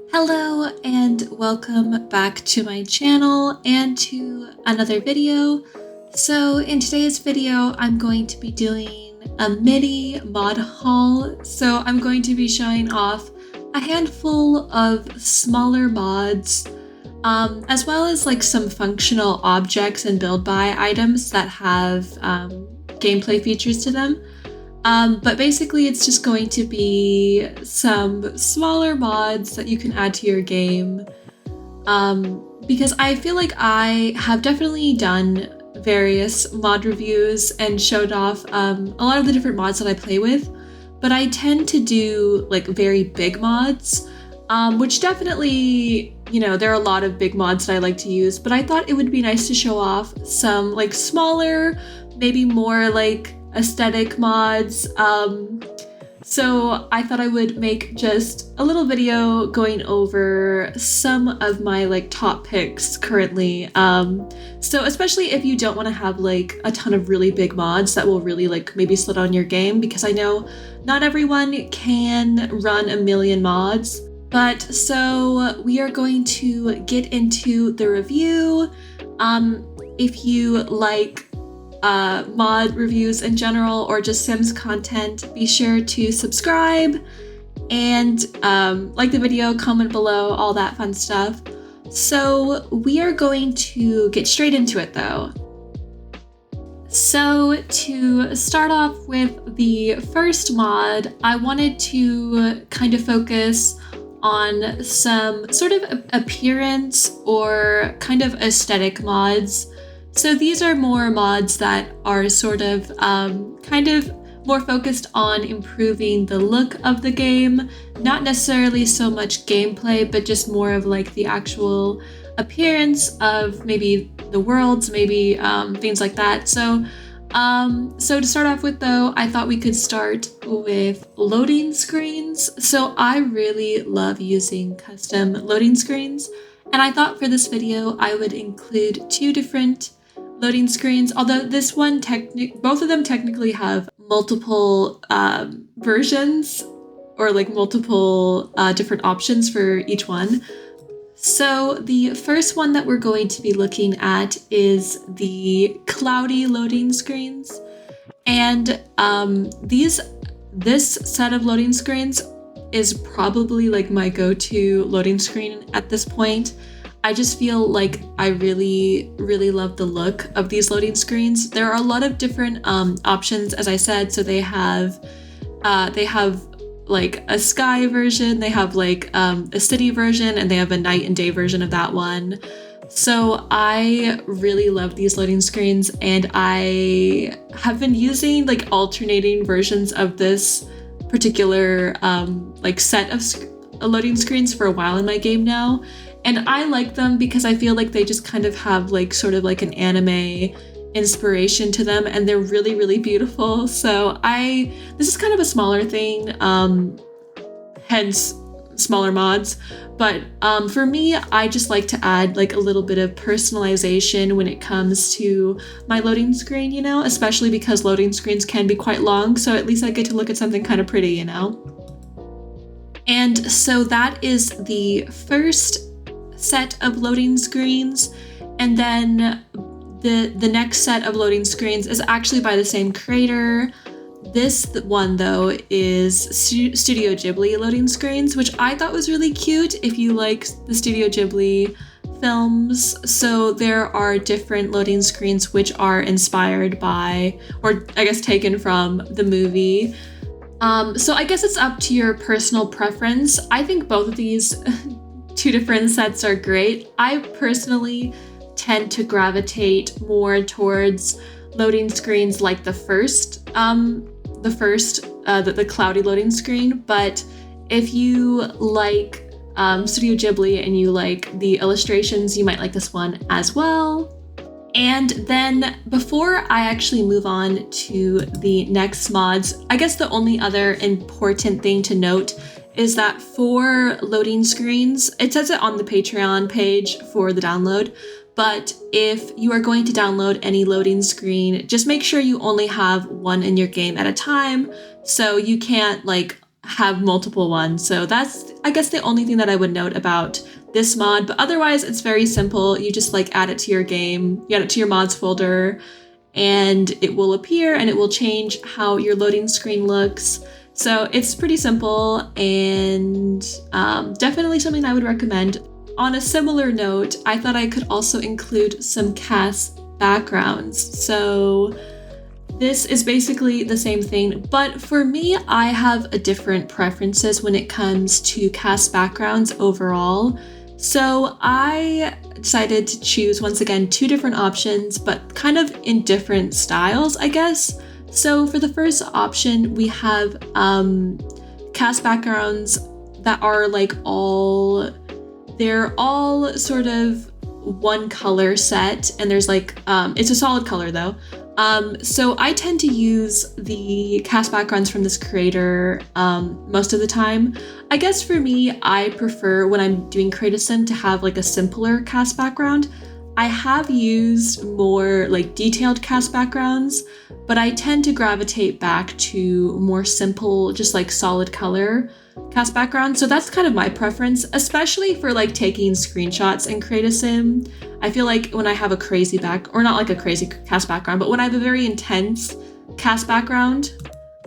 Hello and welcome back to my channel and to another video. So in today's video, I'm going to be doing a mini mod haul. So I'm going to be showing off a handful of smaller mods, as well as like some functional objects and build by items that have gameplay features to them. But basically it's just going to be some smaller mods that you can add to your game. Because I feel like I have definitely done various mod reviews and showed off a lot of the different mods that I play with, but I tend to do like very big mods, which definitely, you know, there are a lot of big mods that I like to use, but I thought it would be nice to show off some like smaller, maybe more like aesthetic mods. So I thought I would make just a little video going over some of my like top picks currently. So especially if you don't want to have like a ton of really big mods that will really like maybe slow down your game, because I know not everyone can run a million mods. But so we are going to get into the review. If you like mod reviews in general or just Sims content, be sure to subscribe and like the video, comment below, all that fun stuff. So we are going to get straight into it though. So to start off with the first mod, I wanted to kind of focus on some sort of appearance or kind of aesthetic mods. So these are more mods that are sort of kind of more focused on improving the look of the game, not necessarily so much gameplay, but just more of like the actual appearance of maybe the worlds, maybe things like that. So to start off with though, I thought we could start with loading screens. So I really love using custom loading screens, and I thought for this video I would include two different loading screens, although this one both of them technically have multiple versions or like multiple different options for each one. So the first one that we're going to be looking at is the cloudy loading screens, and this set of loading screens is probably like my go-to loading screen at this point. I just feel like I really love the look of these loading screens. There are a lot of different options, as I said. So they have like a sky version, they have like a city version, and they have a night and day version of that one. So I really love these loading screens, and I have been using like alternating versions of this particular like set of loading screens for a while in my game now. And I like them because I feel like they just kind of have like sort of like an anime inspiration to them, and they're really beautiful. So this is kind of a smaller thing, hence smaller mods. But for me, I just like to add like a little bit of personalization when it comes to my loading screen, you know, especially because loading screens can be quite long. So at least I get to look at something kind of pretty, you know. And so that is the first set of loading screens, and then the next set of loading screens is actually by the same creator. This one though is Studio Ghibli loading screens, which I thought was really cute if you like the Studio Ghibli films. So there are different loading screens which are inspired by, or I guess taken from, the movie. So I guess it's up to your personal preference. I think both of these two different sets are great. I personally tend to gravitate more towards loading screens like the cloudy loading screen. But if you like Studio Ghibli and you like the illustrations, you might like this one as well. And then before I actually move on to the next mods, I guess the only other important thing to note is that for loading screens, it says it on the Patreon page for the download, but if you are going to download any loading screen, just make sure you only have one in your game at a time. So you can't like have multiple ones. So that's, I guess, the only thing that I would note about this mod, but otherwise it's very simple. You just like add it to your game, you add it to your mods folder, and it will appear and it will change how your loading screen looks. So it's pretty simple and definitely something I would recommend. On a similar note, I thought I could also include some cast backgrounds. So this is basically the same thing, but for me, I have a different preferences when it comes to cast backgrounds overall. So I decided to choose, once again, 2 different options, but kind of in different styles, I guess. So for the first option, we have cast backgrounds that are like they're all sort of one color set, and there's like, it's a solid color though. So I tend to use the cast backgrounds from this creator most of the time. I guess for me, I prefer when I'm doing Create a Sim to have like a simpler cast background. I have used more like detailed cast backgrounds, but I tend to gravitate back to more simple, just like solid color cast background. So that's kind of my preference, especially for like taking screenshots in Create a Sim. I feel like when I have a crazy or not like a crazy cast background, but when I have a very intense cast background,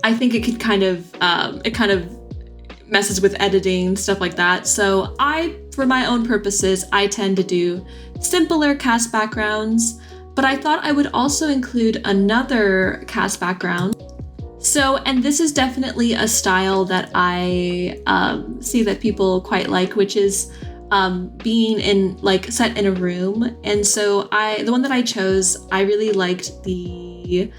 I think it could kind of, it kind of messes with editing, stuff like that. So for my own purposes, I tend to do simpler cast backgrounds, but I thought I would also include another cast background. So, and this is definitely a style that I see that people quite like, which is being in like set in a room. And so the one that I chose, I really liked the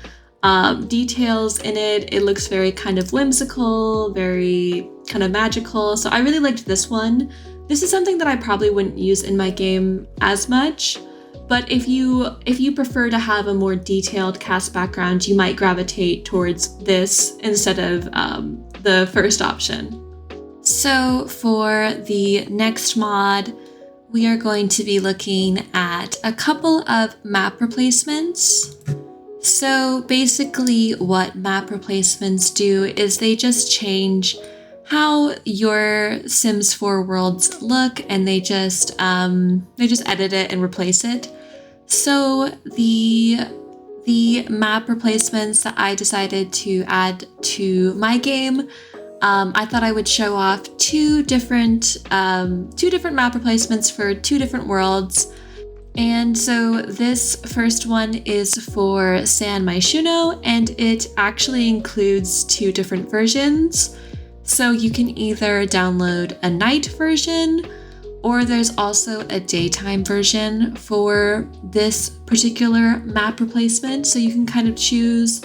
details in it. It looks very kind of whimsical, very kind of magical. So I really liked this one. This is something that I probably wouldn't use in my game as much, but if you prefer to have a more detailed cast background, you might gravitate towards this instead of the first option. So for the next mod, we are going to be looking at a couple of map replacements. So basically what map replacements do is they just change how your Sims 4 worlds look, and they just edit it and replace it. So the map replacements that I decided to add to my game, I thought I would show off two different map replacements for 2 different worlds. And so this first one is for San Myshuno, and it actually includes 2 different versions. So you can either download a night version, or there's also a daytime version for this particular map replacement. So you can kind of choose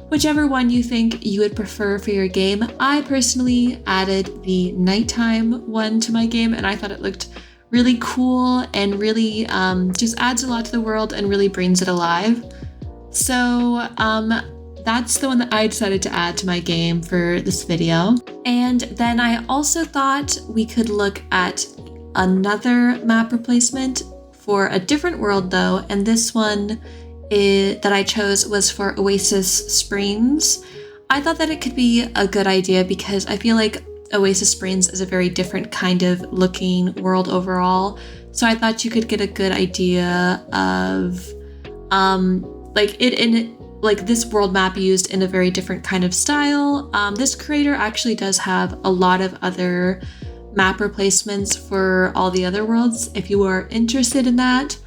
whichever one you think you would prefer for your game. I personally added the nighttime one to my game, and I thought it looked really cool and really just adds a lot to the world and really brings it alive. So that's the one that I decided to add to my game for this video. And then I also thought we could look at another map replacement for a different world though, and this one that I chose was for Oasis Springs. I thought that it could be a good idea because I feel like Oasis Springs is a very different kind of looking world overall. So I thought you could get a good idea of like this world map used in a very different kind of style. This creator actually does have a lot of other map replacements for all the other worlds if you are interested in that.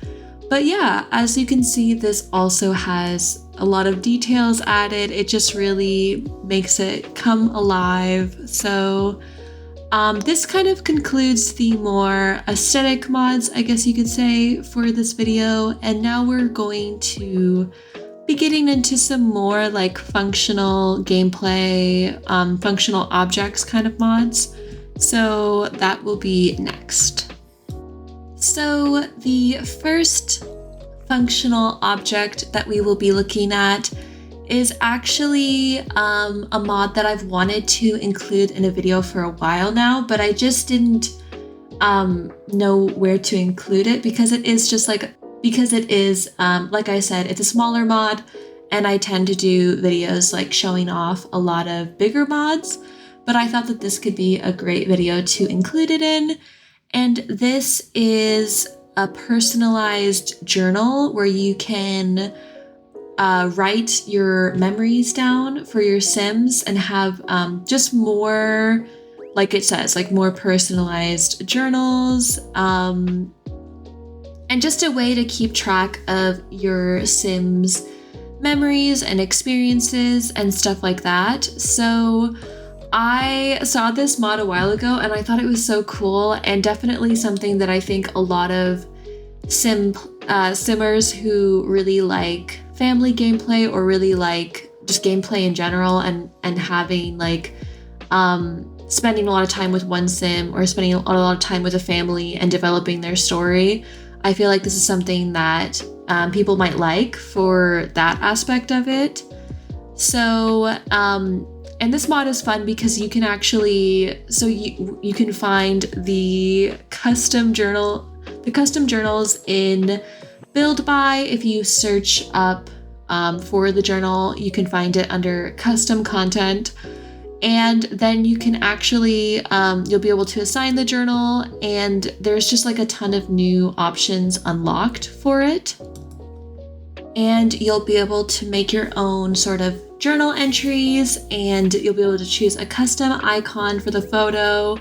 But yeah, as you can see, this also has a lot of details added. It just really makes it come alive. So this kind of concludes the more aesthetic mods, I guess you could say, for this video. And now we're going to be getting into some more like functional gameplay, functional objects kind of mods. So that will be next. So the first functional object that we will be looking at is actually a mod that I've wanted to include in a video for a while now, but I just didn't know where to include it because it is like I said, it's a smaller mod, and I tend to do videos like showing off a lot of bigger mods. but I thought that this could be a great video to include it in. And this is a personalized journal where you can write your memories down for your Sims and have just more, like it says, like more personalized journals, and just a way to keep track of your Sims memories and experiences and stuff like that. So I saw this mod a while ago and I thought it was so cool, and definitely something that I think a lot of simmers who really like family gameplay or really like just gameplay in general and having like spending a lot of time with one sim or spending a lot of time with a family and developing their story. I feel like this is something that people might like for that aspect of it. So, and this mod is fun because you can actually, so you can find the custom journals in Build By. If you search up for the journal, you can find it under custom content. And then you can actually, you'll be able to assign the journal, and there's just like a ton of new options unlocked for it. And you'll be able to make your own sort of journal entries, and you'll be able to choose a custom icon for the photo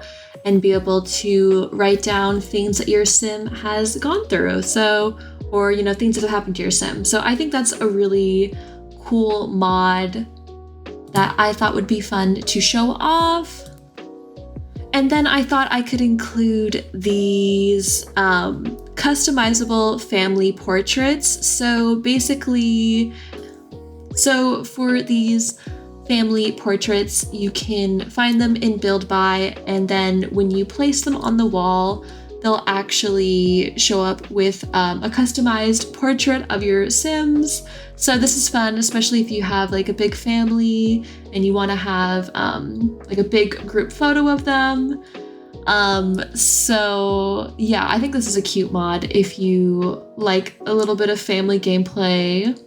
and be able to write down things that your sim has gone through. So, or, you know, things that have happened to your sim. So I think that's a really cool mod that I thought would be fun to show off. And then I thought I could include these customizable family portraits. So basically, so for these family portraits, you can find them in Build By, and then when you place them on the wall, they'll actually show up with a customized portrait of your Sims. So this is fun, especially if you have like a big family and you want to have like a big group photo of them. So yeah, I think this is a cute mod if you like a little bit of family gameplay.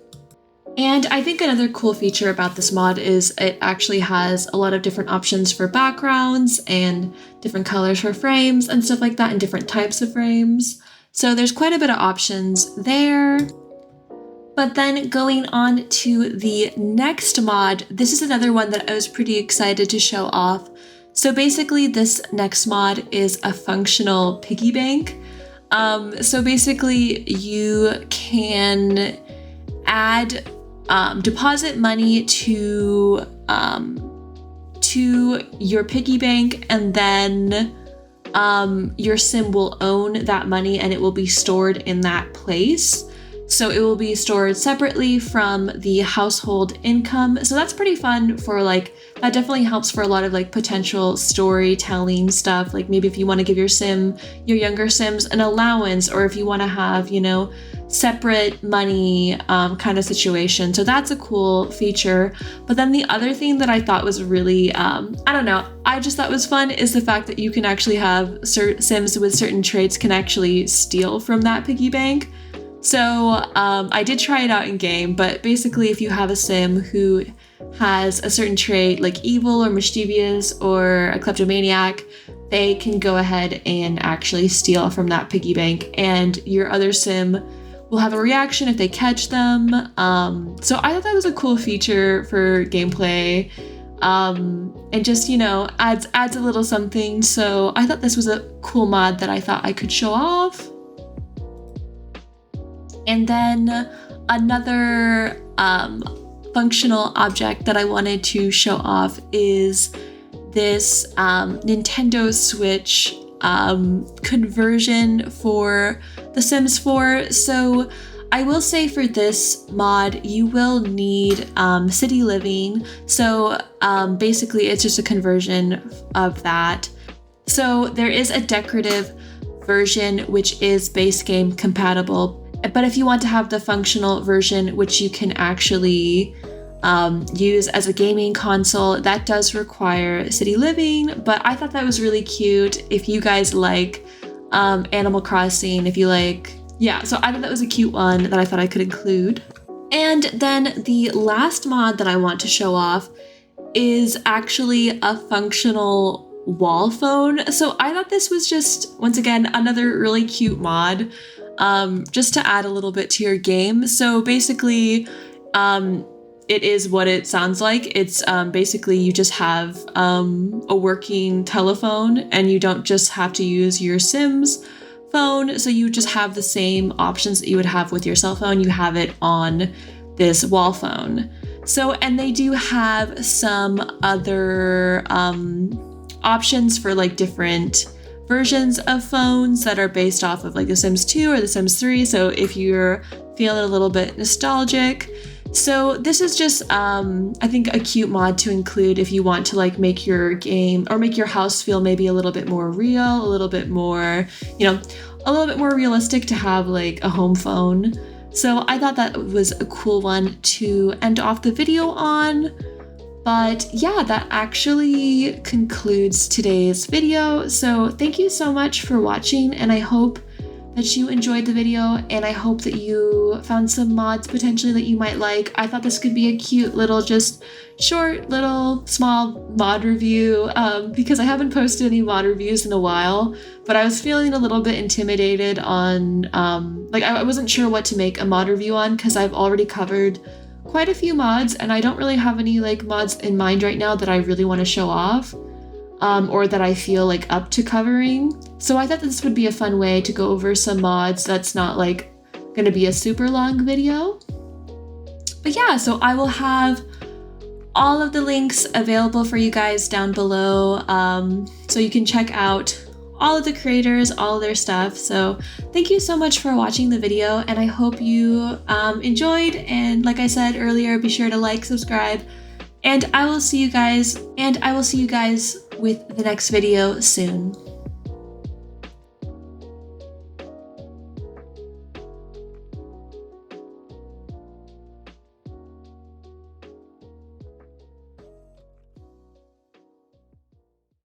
And I think another cool feature about this mod is it actually has a lot of different options for backgrounds and different colors for frames and stuff like that, and different types of frames. So there's quite a bit of options there. But then going on to the next mod, this is another one that I was pretty excited to show off. So basically this next mod is a functional piggy bank. So basically you can add deposit money to your piggy bank, and then your sim will own that money and it will be stored in that place. So it will be stored separately from the household income. So that's pretty fun for like, that definitely helps for a lot of like potential storytelling stuff. Like maybe if you want to give your younger Sims an allowance, or if you want to have, you know, separate money kind of situation. So that's a cool feature. But then the other thing that I thought was really, I don't know, I just thought was fun is the fact that you can actually have Sims with certain traits can actually steal from that piggy bank. So I did try it out in game, but basically if you have a sim who has a certain trait like evil or mischievous or a kleptomaniac, they can go ahead and actually steal from that piggy bank, and your other sim will have a reaction if they catch them. So I thought that was a cool feature for gameplay, and just, you know, adds a little something. So I thought this was a cool mod that I thought I could show off. And then another functional object that I wanted to show off is this Nintendo Switch conversion for The Sims 4. So I will say for this mod, you will need city living. So basically it's just a conversion of that. So there is a decorative version which is base game compatible. But if you want to have the functional version, which you can actually use as a gaming console, that does require city living. But I thought that was really cute. If you guys like Animal Crossing, if you like, yeah, so I thought that was a cute one that I thought I could include. And then the last mod that I want to show off is actually a functional wall phone. So I thought this was just, once again, another really cute mod, just to add a little bit to your game. So basically, it is what it sounds like. It's basically you just have a working telephone, and you don't just have to use your SIMS phone. So you just have the same options that you would have with your cell phone. You have it on this wall phone. So, and they do have some other options for like different versions of phones that are based off of like the Sims 2 or the Sims 3. So if you're feeling a little bit nostalgic. So this is just, I think, a cute mod to include if you want to like make your game or make your house feel maybe a little bit more real, a little bit more, a little bit more realistic to have like a home phone. So I thought that was a cool one to end off the video on. But yeah, that actually concludes today's video. So thank you so much for watching, and I hope that you enjoyed the video, and I hope that you found some mods potentially that you might like. I thought this could be a cute little, just short little small mod review because I haven't posted any mod reviews in a while, but I was feeling a little bit intimidated on like I wasn't sure what to make a mod review on because I've already covered quite a few mods, and I don't really have any like mods in mind right now that I really want to show off. Or that I feel like up to covering. So I thought this would be a fun way to go over some mods that's not like gonna be a super long video. But yeah, so I will have all of the links available for you guys down below. So you can check out all of the creators, all of their stuff. So thank you so much for watching the video, and I hope you enjoyed. And like I said earlier, be sure to like, subscribe, and I will see you guys with the next video soon.